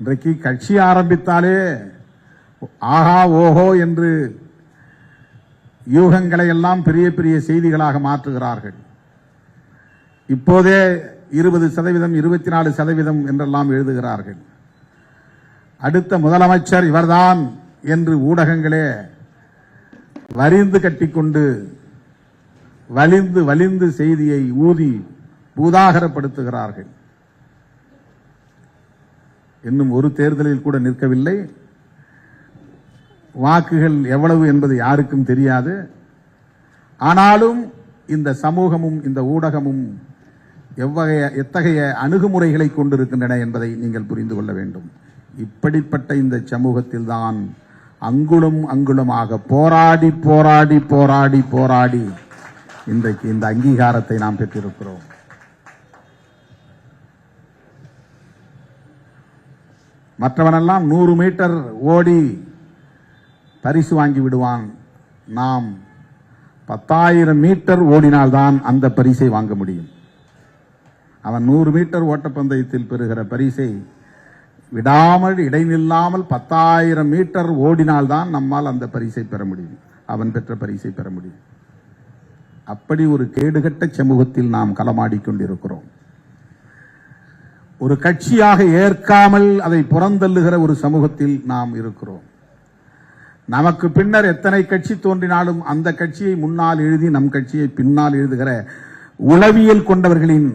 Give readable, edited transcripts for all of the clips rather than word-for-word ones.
இன்றைக்கு கட்சி ஆரம்பித்தாலே ஆஹா ஓஹோ என்று யூகங்களை எல்லாம் பெரிய பெரிய செய்திகளாக மாற்றுகிறார்கள். இப்போதே 20%, 24% என்றெல்லாம் எழுதுகிறார்கள். அடுத்த முதலமைச்சர் இவர்தான் என்று ஊடகங்களே வரிந்து கட்டிக்கொண்டு வலிந்து செய்தியை ஊதி பூதாகரப்படுத்துகிறார்கள். இன்னும் ஒரு தேர்தலில் கூட நிற்கவில்லை. வாக்குகள் எவ்வளவு என்பது யாருக்கும் தெரியாது. ஆனாலும் இந்த சமூகமும் இந்த ஊடகமும் எத்தகைய அணுகுமுறைகளை கொண்டிருக்கின்றன என்பதை நீங்கள் புரிந்து கொள்ள வேண்டும். இப்படிப்பட்ட இந்த சமூகத்தில் தான் அங்குலம் அங்குலமாக போராடி போராடி போராடி போராடி இன்றைக்கு இந்த அங்கீகாரத்தை நாம் பெற்றிருக்கிறோம். மற்றவனெல்லாம் 100 மீட்டர் ஓடி பரிசு வாங்கி விடுவான். நாம் 10,000 மீட்டர் ஓடினால்தான் அந்த பரிசை வாங்க முடியும். அவன் 100 மீட்டர் ஓட்டப்பந்தயத்தில் பெறுகிற பரிசை விடாமல் இடைநில்லாமல் 10,000 மீட்டர் ஓடினால்தான் நம்மால் அந்த பரிசை பெற முடியும், அவன் பெற்ற பரிசை பெற முடியும். அப்படி ஒரு கேடுகட்ட சமூகத்தில் நாம் களமாடிக்கொண்டிருக்கிறோம். ஒரு கட்சியாக ஏற்காமல் அதை புறந்தள்ளுகிற ஒரு சமூகத்தில் நாம் இருக்கிறோம். நமக்கு பின்னர் எத்தனை கட்சி தோன்றினாலும் அந்த கட்சியை முன்னால் எழுதி நம் கட்சியை பின்னால் எழுதுகிற உளவியல் கொண்டவர்களின்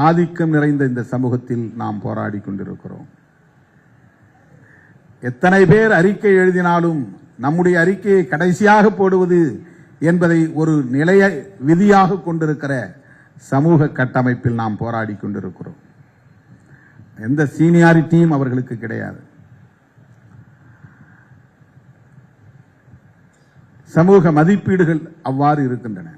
ஆதிக்கம் நிறைந்த இந்த சமூகத்தில் நாம் போராடி கொண்டிருக்கிறோம். எத்தனை பேர் அறிக்கை எழுதினாலும் நம்முடைய அறிக்கையை கடைசியாக போடுவது என்பதை ஒரு நிலைய விதியாக கொண்டிருக்கிற சமூக கட்டமைப்பில் நாம் போராடி கொண்டிருக்கிறோம். எந்த சீனியாரிட்டியும் அவர்களுக்கு கிடையாது. சமூக மதிப்பீடுகள் அவ்வாறு இருக்கின்றன.